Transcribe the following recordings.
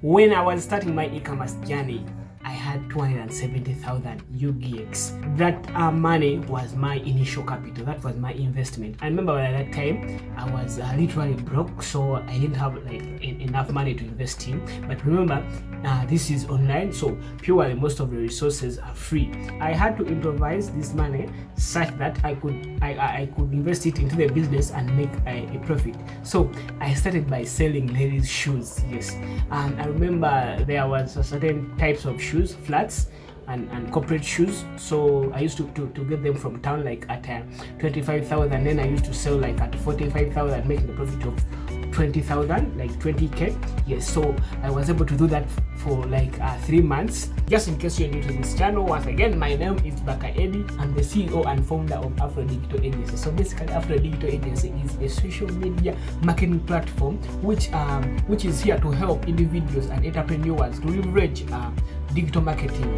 When I was starting my e-commerce journey, I had 270,000 Ugx. That money was my initial capital. That was my investment. I remember at that time I was literally broke, so I didn't have like enough money to invest in. But remember, this is online, so purely most of the resources are free. I had to improvise this money such that I could invest it into the business and make a profit. So I started by selling ladies' shoes. Yes, and I remember there was a certain types of shoes, flats and corporate shoes. So I used to get them from town like at 25,000, then I used to sell like at 45,000, making a profit of 20,000, like 20k. Yes, so I was able to do that for like 3 months. Just in case you're new to this channel, once again, my name is Baka Eddie. I'm the CEO and founder of Afro Digital Agency. So basically, Afro Digital Agency is a social media marketing platform which is here to help individuals and entrepreneurs to leverage digital marketing.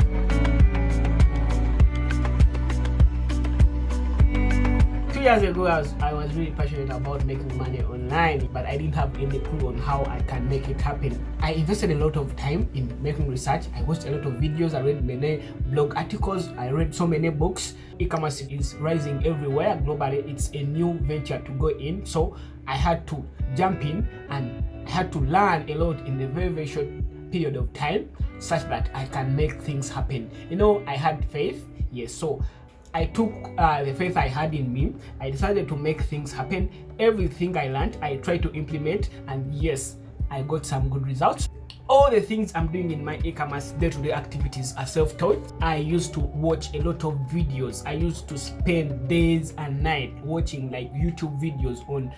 2 years ago, I was really passionate about making money online, but I didn't have any clue on how I can make it happen. I invested a lot of time in making research. I watched a lot of videos, I read many blog articles, I read so many books. E-commerce is rising everywhere globally. It's a new venture to go in, so I had to jump in and I had to learn a lot in a very, very short period of time, such that I can make things happen. You know, I had faith. Yes, so I took the faith I had in me. I decided to make things happen. Everything I learned, I tried to implement, and yes, I got some good results. All the things I'm doing in my e-commerce day-to-day activities are self-taught. I used to watch a lot of videos. I used to spend days and nights watching like YouTube videos on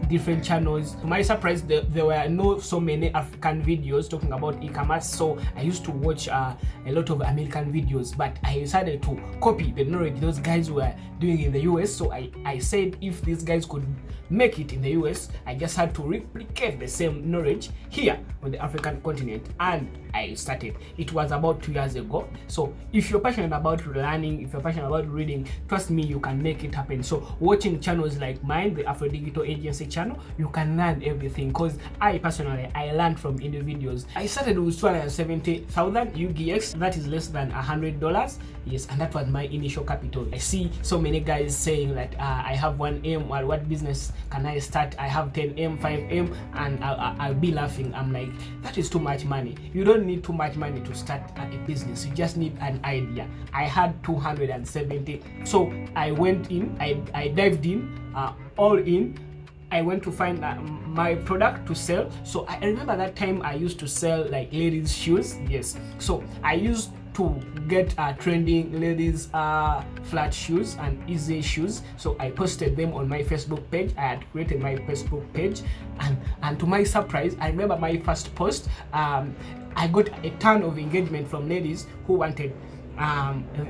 different channels. To my surprise, there were not so many African videos talking about e-commerce, so I used to watch a lot of American videos, but I decided to copy the knowledge those guys were doing in the US. So I said if these guys could make it in the US, I just had to replicate the same knowledge here on the African continent, and I started. It was about 2 years ago. So if you're passionate about learning, if you're passionate about reading, trust me, you can make it happen. So watching channels like mine, the Afro Digital Agency channel, you can learn everything, because I personally learned from individuals. I started with 270,000 Ugx. That is less than $100. Yes, and that was my initial capital. I see so many guys saying that I have 1M, or what business can I start? I have 10M, 5M, and I'll be laughing. I'm like, that is too much money. You don't need too much money to start a business. You just need an idea. I had 270, so I went in, I dived in, all in. I went to find my product to sell. So I remember that time I used to sell like ladies shoes. Yes, so I used to get trending ladies flat shoes and easy shoes. So I posted them on my Facebook page. I had created my Facebook page, and to my surprise, I remember my first post, I got a ton of engagement from ladies who wanted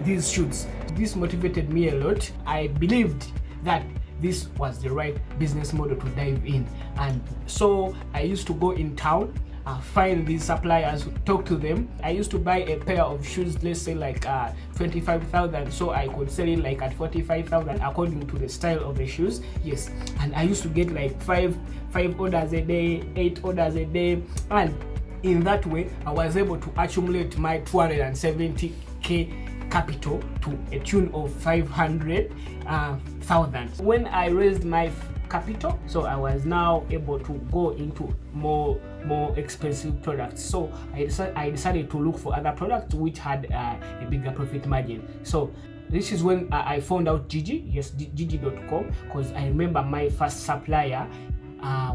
these shoes. This motivated me a lot. I believed that this was the right business model to dive in, and so I used to go in town, find these suppliers, talk to them. I used to buy a pair of shoes, let's say like 25,000, so I could sell it like at 45,000 according to the style of the shoes. Yes, and I used to get like five orders a day, 8 orders a day, and in that way I was able to accumulate my 270k capital to a tune of 500,000. When I raised my capital, so I was now able to go into more expensive products. So I decided to look for other products which had a bigger profit margin. So this is when I found out Gigi. Yes, Gigi.com, because I remember my first supplier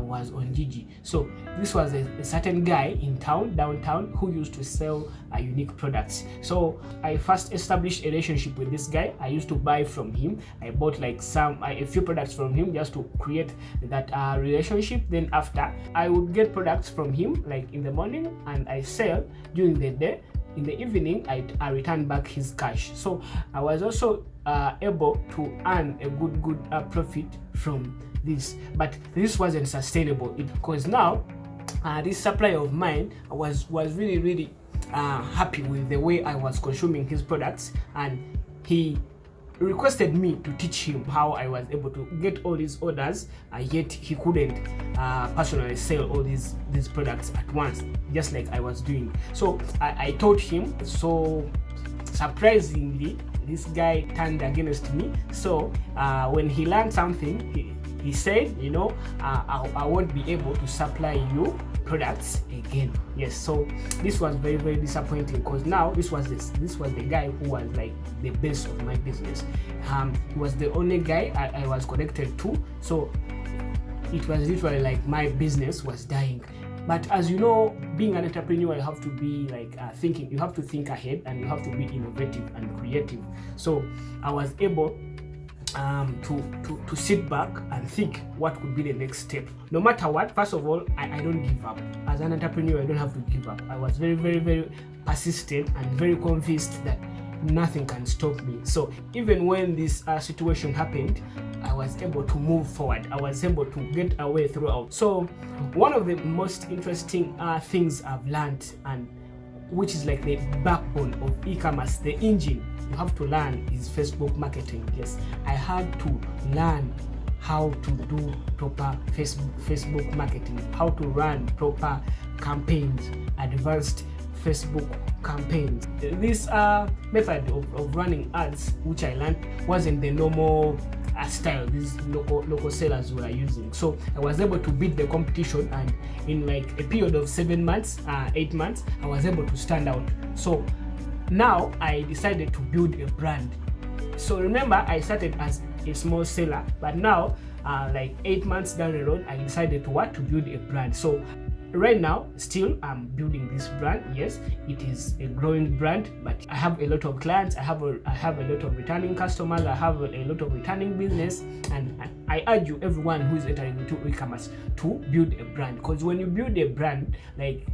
was on Gigi. So this was a certain guy in downtown, who used to sell unique products. So I first established a relationship with this guy. I used to buy from him. I bought like a few products from him just to create that relationship. Then after, I would get products from him like in the morning, and I sell during the day. In the evening, I return back his cash. So I was also able to earn a good profit from this, but this wasn't sustainable, because now this supplier of mine was really happy with the way I was consuming his products, and he requested me to teach him how I was able to get all these orders, yet he couldn't personally sell all these products at once, just like I was doing. So I taught him. So surprisingly, this guy turned against me. So when he learned something, he said, you know, I won't be able to supply you products again. Yes, so this was very, very disappointing, because now this was the guy who was like the base of my business. He was the only guy I was connected to, so it was literally like my business was dying. But as you know, being an entrepreneur, you have to be like thinking. You have to think ahead, and you have to be innovative and creative. So I was able to sit back and think what could be the next step. No matter what, first of all, I don't give up. As an entrepreneur, I don't have to give up. I was very, very, very persistent and very convinced that nothing can stop me. So even when this situation happened, I was able to move forward. I was able to get away throughout. So one of the most interesting things I've learned, and which is like the backbone of e-commerce, the engine you have to learn, is Facebook marketing. Yes, I had to learn how to do proper Facebook marketing, how to run proper campaigns, advanced Facebook campaigns. This method of running ads, which I learned, wasn't the normal style these local sellers were using. So I was able to beat the competition, and in like a period of 7 months, 8 months, I was able to stand out. So now I decided to build a brand. So remember, I started as a small seller, but now like 8 months down the road, I decided to build a brand. So right now, still I'm building this brand. Yes, it is a growing brand, but I have a lot of clients. I have a lot of returning customers. I have a lot of returning business, and I urge you, everyone who is entering into e-commerce, to build a brand. Because when you build a brand, like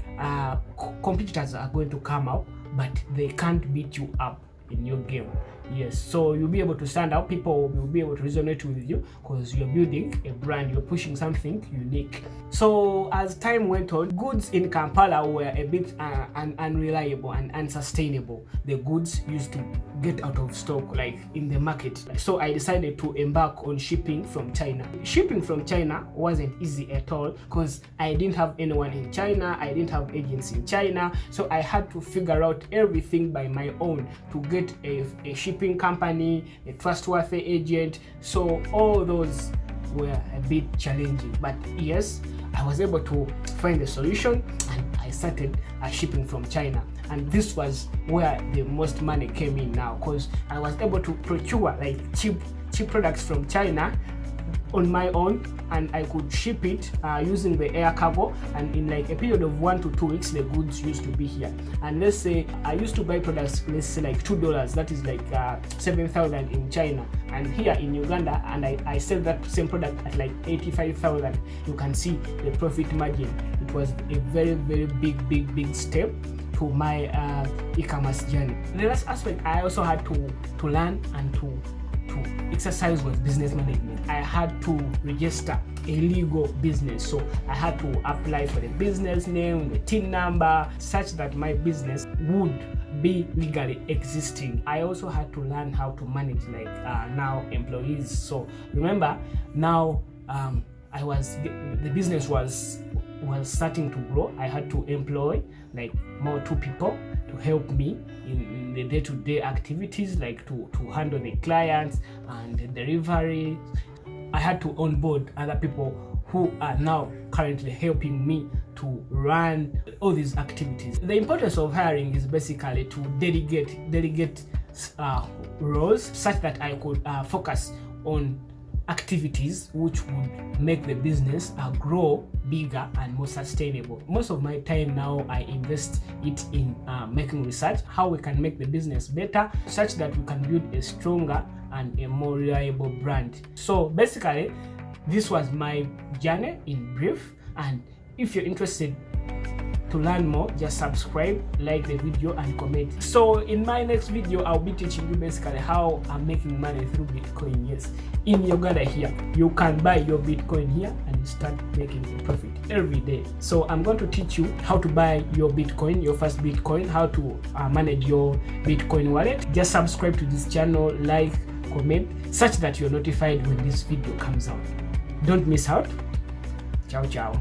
competitors are going to come out, but they can't beat you up in your game. Yes, so you'll be able to stand out. People will be able to resonate with you because you're building a brand, you're pushing something unique. So as time went on, goods in Kampala were a bit unreliable and unsustainable. The goods used to get out of stock, like in the market. So I decided to embark on shipping from China. Shipping from China wasn't easy at all, because I didn't have anyone in China, I didn't have agents in China. So I had to figure out everything by my own to get a shipping company, a trustworthy agent. So all those were a bit challenging, but yes, I was able to find a solution, and I started shipping from China. And this was where the most money came in now, because I was able to procure like cheap products from China on my own, and I could ship it using the air cargo, and in like a period of 1 to 2 weeks, the goods used to be here. And let's say I used to buy products, let's say like $2, that is like 7,000 in China, and here in Uganda, and I sell that same product at like 85,000. You can see the profit margin. It was a very, very big step to my e-commerce journey. The last aspect I also had to learn and to exercise was business management. I had to register a legal business, so I had to apply for the business name, the TIN number, such that my business would be legally existing. I also had to learn how to manage like now employees. So remember, now the business was starting to grow. I had to employ like more 2 people to help me in the day-to-day activities, like to handle the clients and the delivery. I had to onboard other people who are now currently helping me to run all these activities. The importance of hiring is basically to delegate roles, such that I could focus on activities which would make the business grow bigger and more sustainable. Most of my time now, I invest it in making research, how we can make the business better, such that we can build a stronger and a more reliable brand. So basically, this was my journey in brief, and if you're interested to learn more, just subscribe, like the video, and comment. So in my next video, I'll be teaching you basically how I'm making money through Bitcoin. Yes, in Uganda here, you can buy your Bitcoin here and start making a profit every day. So I'm going to teach you how to buy your Bitcoin, your first Bitcoin, how to manage your Bitcoin wallet. Just subscribe to this channel, like, comment, such that you're notified when this video comes out. Don't miss out. Ciao, ciao.